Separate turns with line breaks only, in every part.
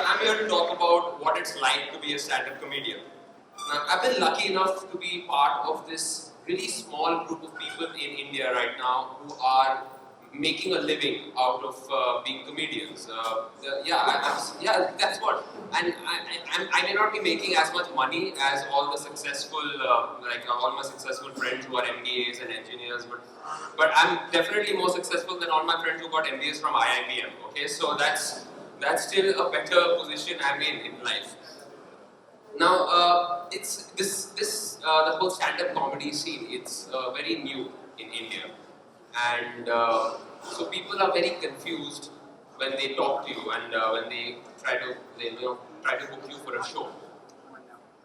I'm here to talk about what it's like to be a stand-up comedian. Now, I've been lucky enough to be part of this really small group of people in India right now who are making a living out of being comedians. Yeah, that's what. And I may not be making as much money as all the successful, all my successful friends who are MBAs and engineers, but I'm definitely more successful than all my friends who got MBAs from IIPM. Okay, so that's still a better position I'm in life. Now, it's the whole stand-up comedy scene. It's very new in India, and so people are very confused when they talk to you and when they try to book you for a show.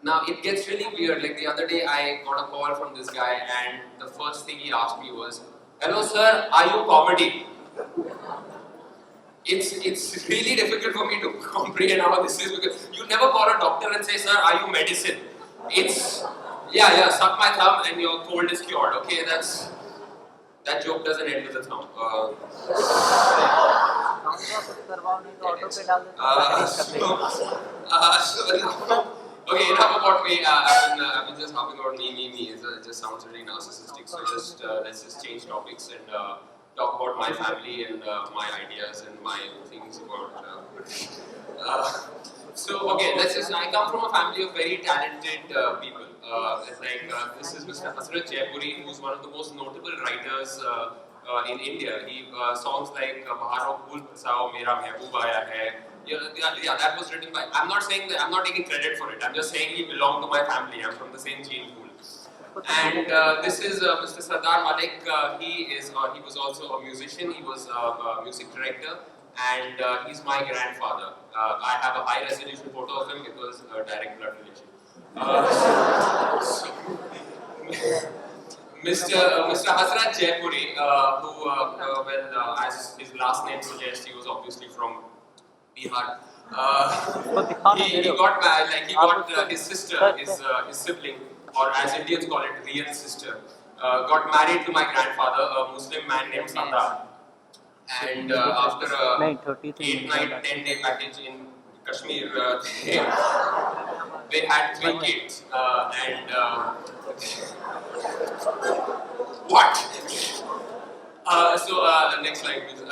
Now it gets really weird. Like the other day, I got a call from this guy, and the first thing he asked me was, "Hello, sir, are you comedy?" It's really difficult for me to comprehend how this is because you never call a doctor and say, "Sir, are you medicine?" It's yeah, suck my thumb and your cold is cured. Okay, that joke doesn't end with a thumb. Okay, enough about me. I've been just hopping about me. It just sounds really narcissistic. So let's just change topics and talk about my family and my ideas and my things about. I come from a family of very talented people. This is Mr. Hasrat Jaipuri, who's one of the most notable writers in India. He songs like Mahabharat, Bhul Pasao, Mera Mehboob Aaya Hai. Yeah, that was written by. I'm not saying that. I'm not taking credit for it. I'm just saying he belonged to my family. I'm from the same gene pool. And this is Mr. Aadar Malik. He was also a musician. He was a music director, and he's my grandfather. I have a high resolution photo of him. It was a direct blood relation. Mr. Hasrat Jaipuri, as his last name suggests, he was obviously from Bihar. He got married. He got his sister, his sibling, or as Indians call it, real sister, got married to my grandfather, a Muslim man named Aadar. And after a 8-night, 10-day package in Kashmir, they had 3 kids. What? Next slide, please.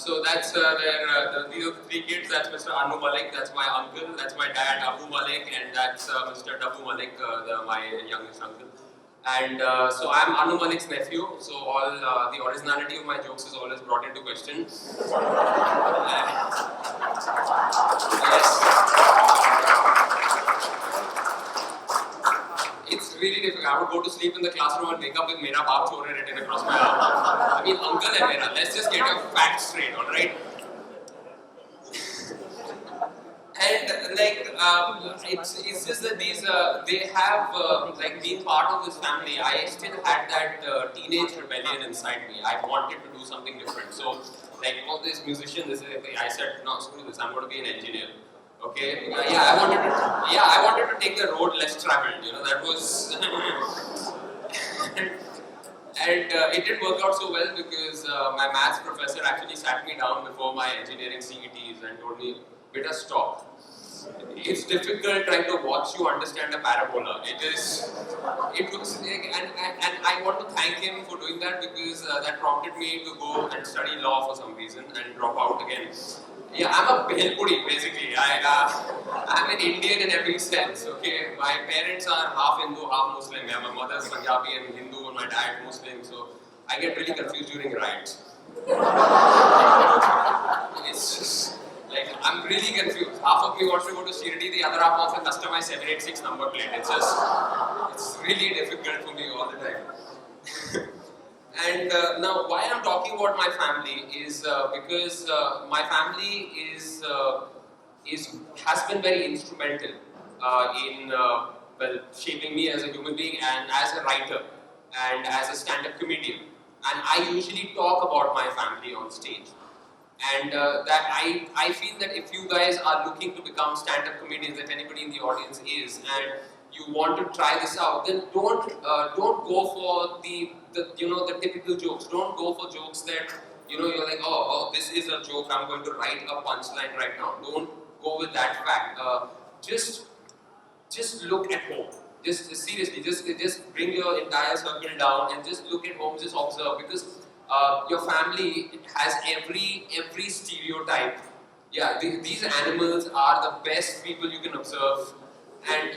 So that's these are the 3 kids. That's Mr. Anu Malik, that's my uncle, that's my dad Abu Malik, and that's Mr. Dabu Malik, my youngest uncle. And so I'm Anu Malik's nephew, so all the originality of my jokes is always brought into question. Yes. It's really difficult. I would go to sleep in the classroom and wake up with Mera Baap Chor hai written across my arm. I mean, uncle hai mera. Let's just get your facts straight, alright? And it's just that they have being part of this family. I still had that teenage rebellion inside me. I wanted to do something different. So all these musicians, I said, no, screw this. I'm going to be an engineer. Okay. I wanted to take the road less traveled. That was. And it didn't work out so well because my maths professor actually sat me down before my engineering CETs and told me, "Beta, stop. It's difficult trying to watch you understand a parabola." And I want to thank him for doing that because that prompted me to go and study law for some reason and drop out again. Yeah, I'm a Bhelpudi basically. I'm an Indian in every sense. Okay, my parents are half Hindu, half Muslim. Yeah, my mother's Punjabi and Hindu, and my dad Muslim. So I get really confused during riots. It's just I'm really confused. Half of me wants to go to Shirdi, the other half wants a customized 786 number plate. It's really difficult for me all the time. And now, why I'm talking about my family is because my family has been very instrumental in shaping me as a human being and as a writer and as a stand-up comedian. And I usually talk about my family on stage. And that I feel that if you guys are looking to become stand-up comedians, if anybody in the audience is, and you want to try this out, then don't go for the typical jokes. Don't go for jokes that you're like, oh, this is a joke, I'm going to write a punchline right now. Don't go with that fact. Just look at home. Just seriously, just bring your entire circle down and just look at home, just observe, because your family has every stereotype. Yeah, these animals are the best people you can observe. And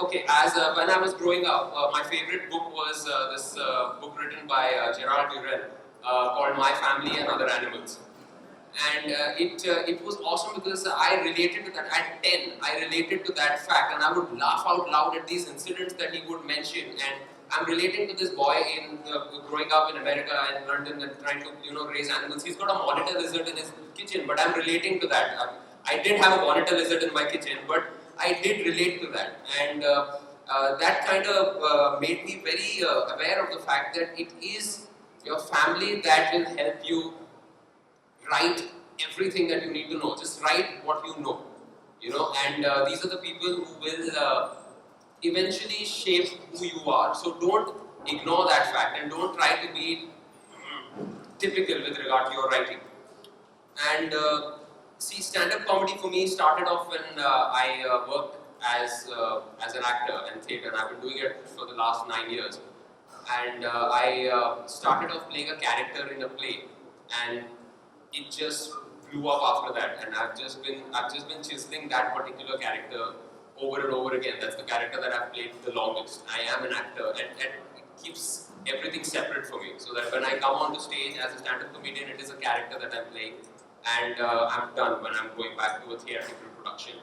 okay, as when I was growing up, my favorite book was this book written by Gerald Durrell called My Family and Other Animals. And it was awesome because I related to that. At 10, I related to that fact, and I would laugh out loud at these incidents that he would mention. And I'm relating to this boy in growing up in America and London and trying to raise animals. He's got a monitor lizard in his kitchen, but I'm relating to that. I didn't have a monitor lizard in my kitchen, but I did relate to that, and that kind of made me very aware of the fact that it is your family that will help you write everything that you need to know. Just write what you know, and these are the people who will eventually shape who you are. So don't ignore that fact and don't try to be typical with regard to your writing. And see, stand-up comedy for me started off when I worked as an actor in theatre, and I've been doing it for the last 9 years. And I started off playing a character in a play, and it just blew up after that. And I've just been chiseling that particular character over and over again. That's the character that I've played the longest. I am an actor, and it keeps everything separate for me. So that when I come onto stage as a stand-up comedian, it is a character that I'm playing, and I'm done when I'm going back to a theatrical production.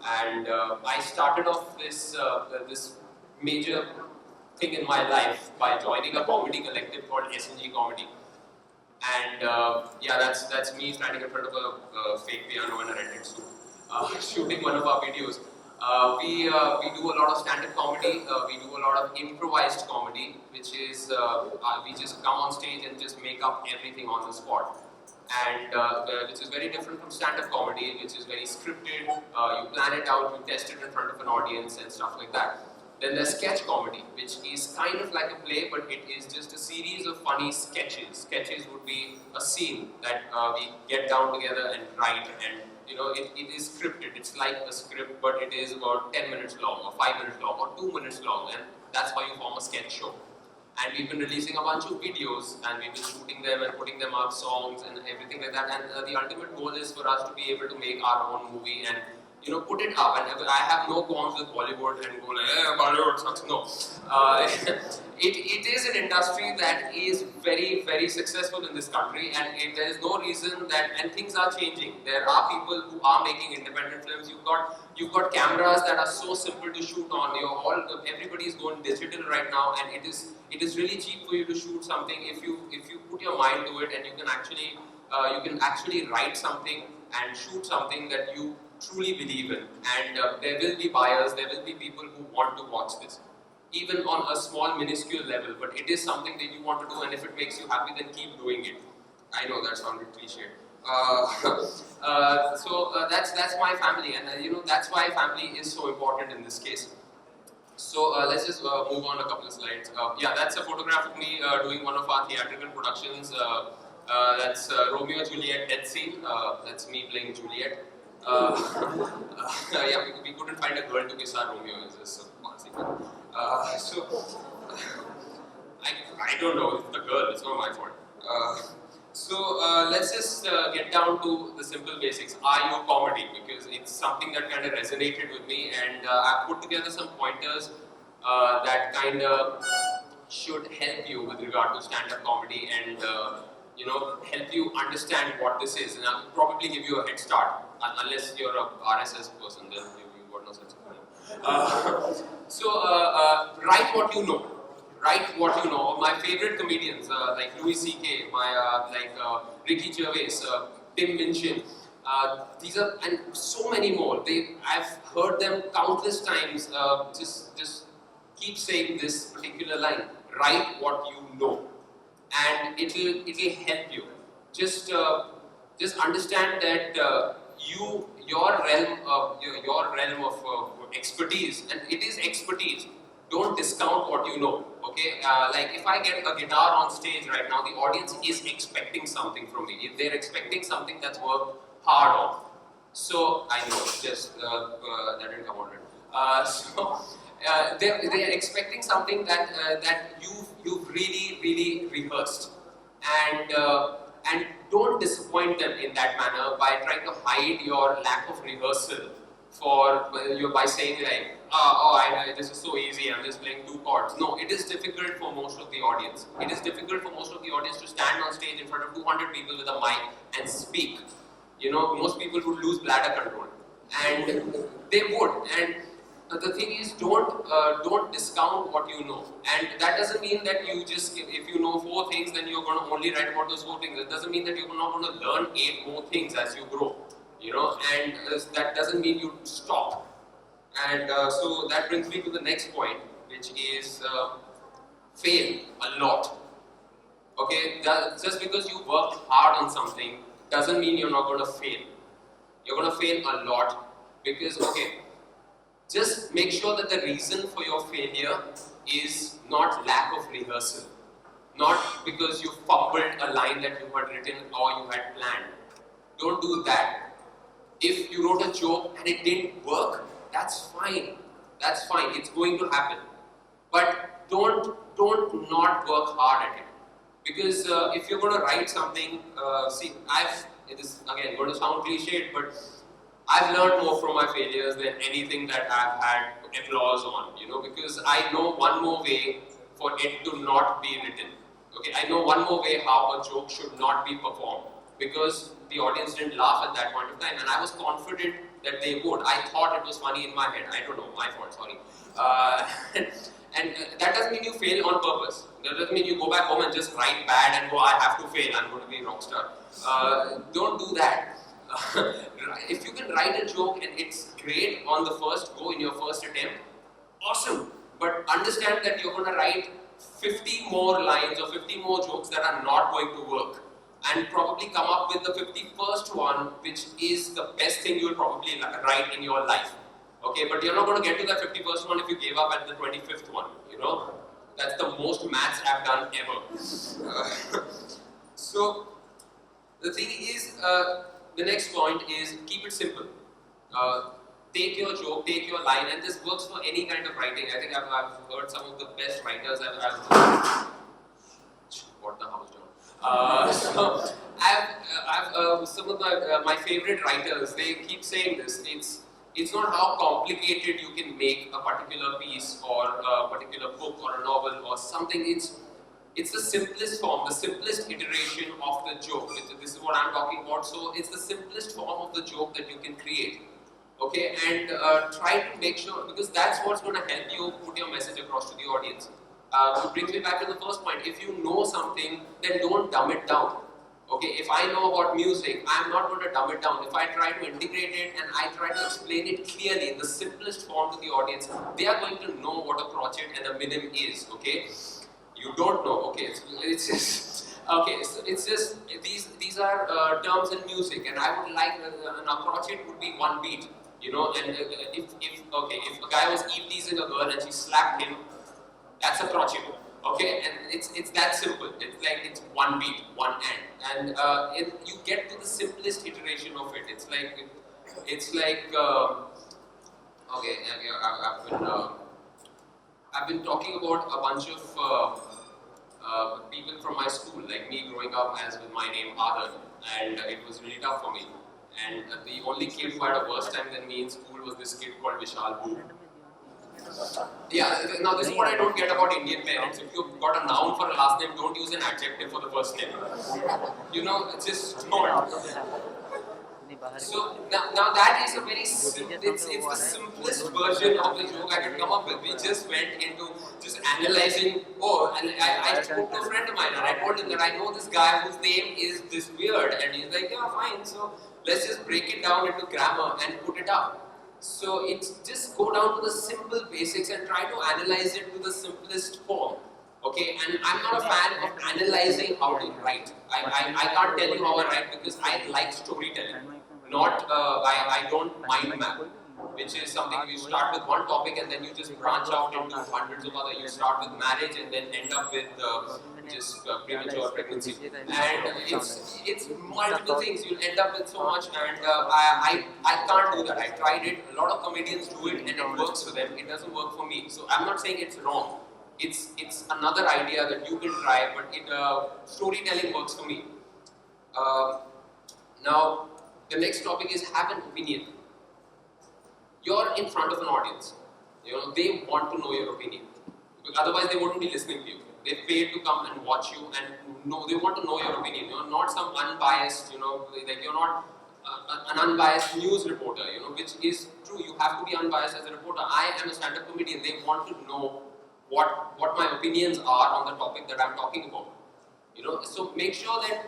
And I started off this major thing in my life by joining a comedy collective called SNG Comedy. And yeah, that's me standing in front of a fake piano and a rented suit, shooting one of our videos. We do a lot of stand-up comedy. We do a lot of improvised comedy, which is we just come on stage and just make up everything on the spot. And which is very different from stand-up comedy, which is very scripted. You plan it out, you test it in front of an audience and stuff like that. Then there's sketch comedy, which is kind of like a play, but it is just a series of funny sketches. Sketches would be a scene that we get down together and write, and it is scripted. It's like a script, but it is about 10 minutes long, or 5 minutes long, or 2 minutes long, and that's how you form a sketch show. And we've been releasing a bunch of videos, and we've been shooting them and putting them up, songs and everything like that. And the ultimate goal is for us to be able to make our own movie and put it up. And I have no qualms with Bollywood and go like, Bollywood sucks. No. It is an industry that is very, very successful in this country, and there is no reason that, and things are changing. There are people who are making independent films. You've got cameras that are so simple to shoot on. Everybody is going digital right now, and it is really cheap for you to shoot something if you put your mind to it, and you can actually write something and shoot something that you truly believe in. And there will be buyers, there will be people who want to watch this, even on a small minuscule level, but it is something that you want to do, and if it makes you happy, then keep doing it. I know that sounded cliche. So that's my family, and that's why family is so important in this case. So let's just move on a couple of slides. Yeah, that's a photograph of me doing one of our theatrical productions. That's Romeo and Juliet death scene. That's me playing Juliet. Yeah, we couldn't find a girl to kiss our Romeo. It's just a consequence. So I don't know. It's the girl. It's not my fault. So let's just get down to the simple basics. Are you comedy? Because it's something that kind of resonated with me, and I've put together some pointers that kind of should help you with regard to stand-up comedy and help you understand what this is. And I'll probably give you a head start, unless you're a RSS person, then you've got no sense of humor. So write what you know. Write what you know. My favorite comedians like Louis C.K., Ricky Gervais, Tim Minchin, these are, and so many more. I've heard them countless times. Just keep saying this particular line. Write what you know, and it'll help you. Just understand that your realm of expertise, and it is expertise. don't discount what you know. Okay, like if I get a guitar on stage right now, the audience is expecting something from me. If they're expecting something that's worked hard on. So I know, just that didn't come out right. They're expecting something that you've really rehearsed, and don't disappoint them in that manner by trying to hide your lack of rehearsal by saying like, this is so easy, I'm just playing 2 chords. No, it is difficult for most of the audience. It is difficult for most of the audience to stand on stage in front of 200 people with a mic and speak. You know, most people would lose bladder control, and they would. And the thing is, don't discount what you know. And that doesn't mean that you just, if you know 4 things, then you're going to only write about those 4 things. It doesn't mean that you're not going to learn 8 more things as you grow. You know, and that doesn't mean you stop. And so that brings me to the next point, which is fail a lot. Okay, just because you worked hard on something doesn't mean you're not going to fail. You're going to fail a lot because, okay, just make sure that the reason for your failure is not lack of rehearsal, not because you fumbled a line that you had written or you had planned. Don't do that. If you wrote a joke and it didn't work, that's fine. That's fine. It's going to happen. But don't not work hard at it. Because if you're going to write something, it is again going to sound cliched, but I've learned more from my failures than anything that I've had applause on, you know, because I know one more way for it to not be written. Okay, I know one more way how a joke should not be performed, because the audience didn't laugh at that point of time, and I was confident that they would. I thought it was funny in my head. I don't know, my fault, sorry. And that doesn't mean you fail on purpose. That doesn't mean you go back home and just write bad and go, I have to fail, I'm going to be a rock star. Don't do that. If you can write a joke and it's great on the first go, in your first attempt, awesome. But understand that you're going to write 50 more lines or 50 more jokes that are not going to work, and probably come up with the 51st one, which is the best thing you'll probably write in your life. Okay, but you're not going to get to that 51st one if you gave up at the 25th one, you know? That's the most maths I've done ever. So, the thing is, the next point is keep it simple. Take your joke, take your line, and this works for any kind of writing. I think I've heard some of the best writers what the house down. So I've some of my favorite writers, they keep saying this. It's not how complicated you can make a particular piece or a particular book or a novel or something. It's the simplest form, the simplest iteration of the joke. This is what I'm talking about. So it's the simplest form of the joke that you can create. Okay, and try to make sure, because that's what's going to help you put your message across to the audience. It brings me back to the first point. If you know something, then don't dumb it down. Okay, if I know about music, I'm not going to dumb it down. If I try to integrate it and I try to explain it clearly in the simplest form to the audience, they are going to know what a crotchet and a minim is. Okay, you don't know. Okay, it's just okay. So it's just these are terms in music, and I would like an crotchet would be 1 beat. You know, and if a guy was teasing a girl and she slapped him, that's a crotchet. Okay, and it's that simple. It's like it's 1 beat, 1 end, and you get to the simplest iteration of it. It's like okay. I've been talking about a bunch of people from my school, like me growing up as with my name Aadar, and it was really tough for me. And the only kid who had a worse time than me in school was this kid called Vishal Boo. Yeah, now this is what I don't get about Indian parents. If you've got a noun for a last name, don't use an adjective for the first name. You know, it's just not. So now that is a very it's the simplest version of the joke I could come up with. We just went into just analyzing. Oh, and I spoke to a friend of mine and I told him that I know this guy whose name is this weird, and he's like, yeah, fine. So let's just break it down into grammar and put it up. So it's just go down to the simple basics and try to analyze it to the simplest form. Okay, and I'm not a fan of analyzing how to write. I can't tell you how I write because I like storytelling. Not I don't mind map. which is something you start with one topic and then you just branch out into hundreds of other. You start with marriage and then end up with just premature pregnancy, and it's multiple things. You'll end up with so much, and I can't do that. I tried it. A lot of comedians do it, and it works for them. It doesn't work for me. So I'm not saying it's wrong. It's another idea that you can try, but storytelling works for me. Now, the next topic is have an opinion. You're in front of an audience. They want to know your opinion. Because otherwise, they wouldn't be listening to you. They pay to come and watch you, and they want to know your opinion. You're not some unbiased, like you're not an unbiased news reporter, which is true. You have to be unbiased as a reporter. I am a stand-up comedian. They want to know what my opinions are on the topic that I'm talking about. So make sure that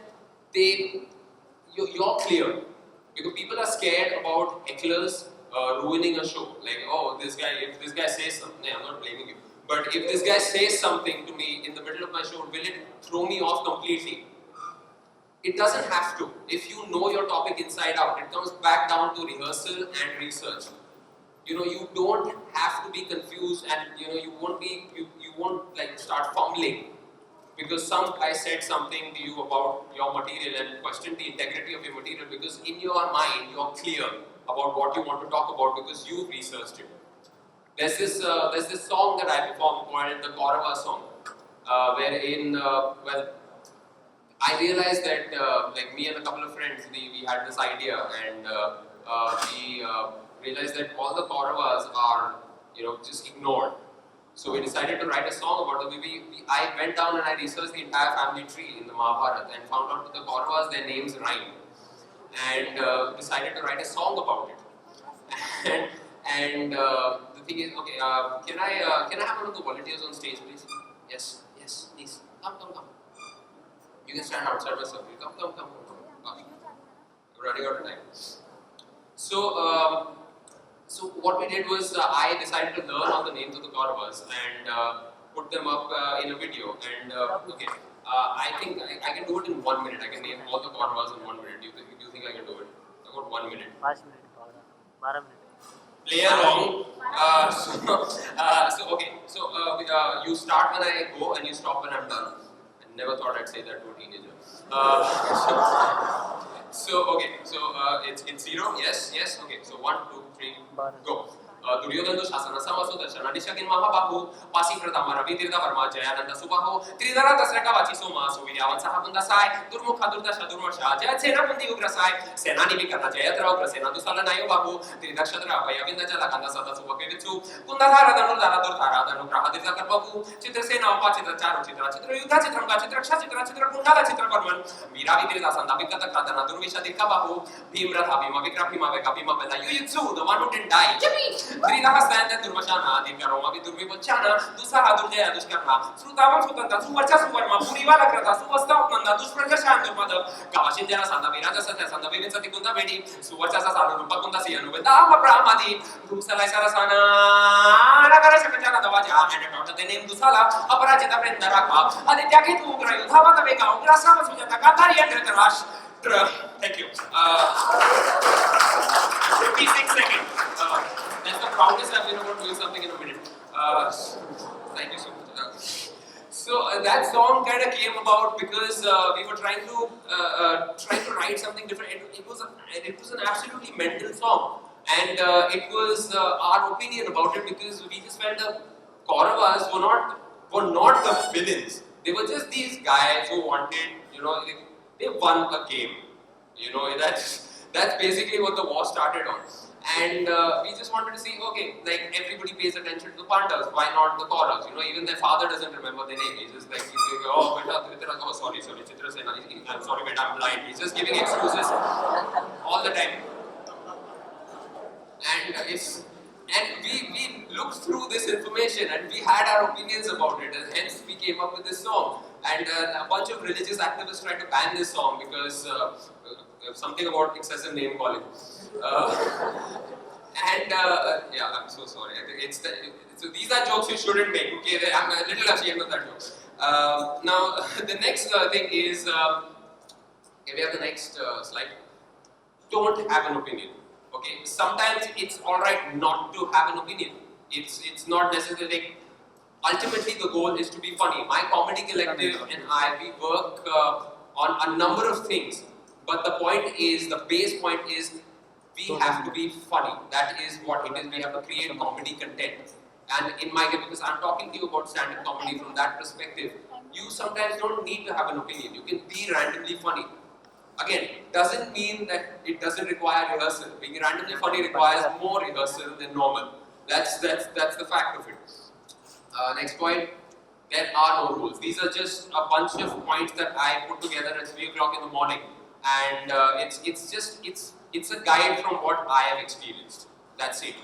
you're clear, because people are scared about hecklers ruining a show. Like, oh, if this guy says something, I'm not blaming you, but if this guy says something to me in the middle of my show, will it throw me off completely? It doesn't have to. If you know your topic inside out, it comes back down to rehearsal and research. You don't have to be confused, and you won't like start fumbling because some guy said something to you about your material and questioned the integrity of your material, because in your mind you're clear about what you want to talk about because you've researched it. There's this song that I perform called the Kaurava song, wherein I realized that like me and a couple of friends, we had this idea, and we realized that all the Kauravas are just ignored. So we decided to write a song about the I went down and I researched the entire family tree in the Mahabharat and found out that the Kauravas, their names rhyme, and decided to write a song about it. and the thing is, okay, can I have one of the volunteers on stage, please? Yes, please. Come. You can stand outside my circle. Come. Gosh, we're running out of time. So what we did was I decided to learn all the names of the Kauravas and put them up in a video. And I think I can do it in 1 minute. I can name all the Kauravas in 1 minute. Do you think I can do it? I got 1 minute.
5 minutes. 12 minutes.
Play along. You start when I go and you stop when I'm done. I never thought I'd say that to a teenager. It's 0. Yes. Okay. So 1, 2, 3, go. Duryodhana Shasana Samasudashana Dishagin Mahabahu Pasi Pradama Ravi Tirtha Varma Jayananda Subaho Tridhara Tasraka Vachi Soma Suvidyavan Sahabunda Sai Durmukha Durtasha Durmasha Jaya Sena Bundi Ugrasai Senani Vikana Jayatra Ugrasena Dusala Nayo Babu Tridakshadra Payavinda Jalakanda Sada Subakevitsu Kundadhara Danudara Durthara Danugraha Tirtha Babu Chitrasena Upachitra Charu Chitra Chitra Yuddha Chitramka Chitra Chitra Kundala Chitra Varman Miravi Tirtha Sanda Vikata Kradana Durvisha Dikabahu Bhimratha Bhima Vikra Bhima Veka Bhima Bela Yuyutsu, the one who didn't die. Yippee! Tridaka Santa Durmashana, Dikaroma Vidurvi Bochana, Dusaha Durjaya Dushkarna, Srutama Sutanta, Suvacha Suvarma, Purivala Krata, Suvastapnanda, Dushpraja Shandur Mother, Kavashinjana Santa Viraja Santa Santa Vivinsa Tikunda Vedi, Suvacha Sasa Rupakunda Sianu, Vedama Brahmadi, Dusala Sarasana, Nagara Sakachana Davaja, and a daughter the name Dusala, Aparajita Brenda Raka, Aditya Ugra, Yudhava Veka, Ugrasa Sujata Katari and Rash. Thank you. 56 seconds. That's the proudest I've been about doing something in a minute. Thank you so much. So that song kind of came about because we were trying to write something different. It was an absolutely mental song, and it was our opinion about it, because we just felt the Kauravas were not the villains. They were just these guys who wanted, they won a game. That's basically what the war started on. And we just wanted to see, okay, like everybody pays attention to the Pandavas, why not the Kauravas? Even their father doesn't remember their name. He's just like, oh, beta, oh, sorry, Chitrasena, I'm sorry, beta, I'm blind. He's just giving excuses all the time. And we looked through this information and we had our opinions about it, and hence we came up with this song. And a bunch of religious activists tried to ban this song because something about excessive name calling. Yeah, I'm so sorry. So these are jokes you shouldn't make. Okay, I'm a little ashamed of that joke. Now, the next thing is, we have the next slide. Don't have an opinion. Okay, sometimes it's alright not to have an opinion. It's not necessarily. Ultimately, the goal is to be funny. My comedy collective and I, we work on a number of things. But the point is, the base point is, we have to be funny. That is what it is. We have to create comedy content. And in my case, because I'm talking to you about stand-up comedy from that perspective, you sometimes don't need to have an opinion. You can be randomly funny. Again, doesn't mean that it doesn't require rehearsal. Being randomly funny requires more rehearsal than normal. That's the fact of it. Next point, there are no rules. These are just a bunch of points that I put together at 3 o'clock in the morning, and it's a guide from what I have experienced. That's it.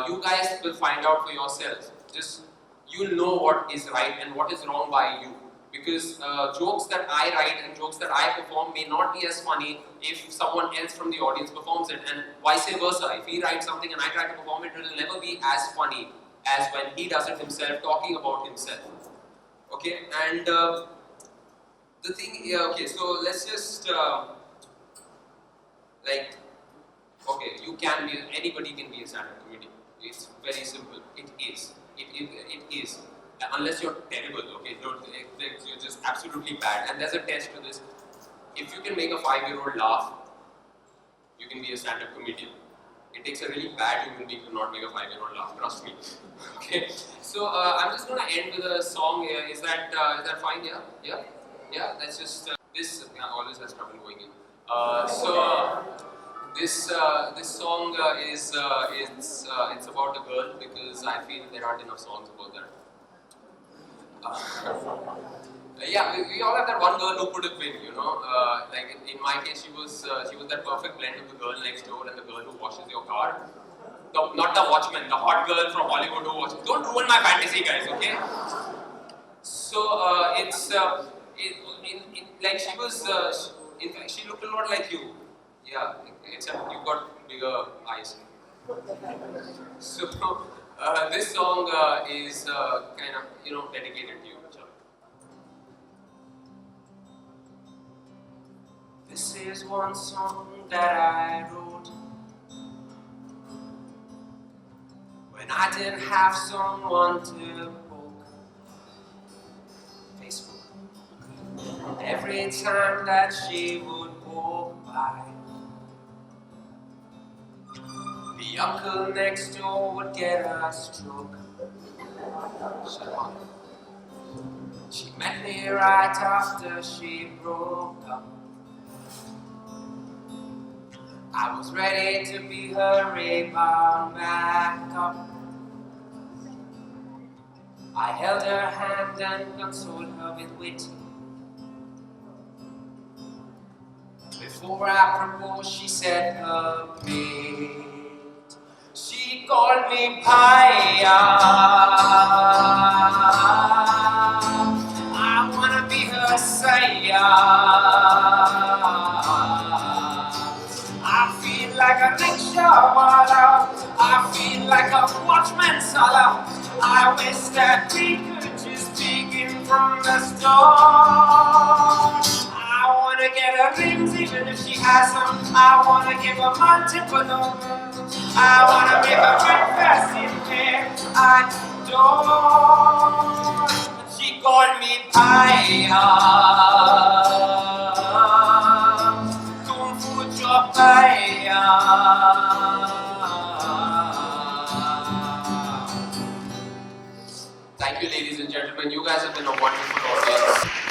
You guys will find out for yourselves. Just you'll know what is right and what is wrong by you. Because jokes that I write and jokes that I perform may not be as funny if someone else from the audience performs it, and vice versa. If he writes something and I try to perform it, it will never be as funny as when he does it himself, talking about himself. Okay, and the thing, okay, so let's just you can be, anybody can be a stand-up comedian. It's very simple. It is. It is. Unless you're terrible, okay, you're just absolutely bad. And there's a test to this. If you can make a 5-year-old laugh, you can be a stand-up comedian. It takes a really bad human being to not make a 5-year-old laugh, trust me. Okay, so I'm just going to end with a song here. Is that fine? Yeah. Let's just this always has trouble going in. This song is it's about a girl, because I feel there aren't enough songs about that. Yeah, we all have that one girl who could have been, you know. Like in my case, she was that perfect blend of the girl next door and the girl who washes your car. Not the watchman, the hot girl from Hollywood who watches. Don't ruin my fantasy, guys. Okay. So like she was. In fact, she looked a lot like you. Yeah, except you got bigger eyes. So this song is kind of dedicated to you. This is one song that I wrote when I didn't have someone to poke Facebook. Every time that she would walk by, the uncle next door would get a stroke. Shut up. She met me right after she broke up. I was ready to be her rebound backup. I held her hand and consoled her with wit. Before I proposed, she said her bit. She called me Bhaiya. I wanna be her Saya. I feel like a rickshaw wala. I feel like a watchman sala. I wish that we could just begin from the start. I wanna get her rings even if she has some. I wanna give her multiple overs. I wanna give her breakfast in bed. I don't. She called me Bhaiya. Kung Fu Bhaiya. Thank you, ladies and gentlemen. You guys have been a wonderful audience.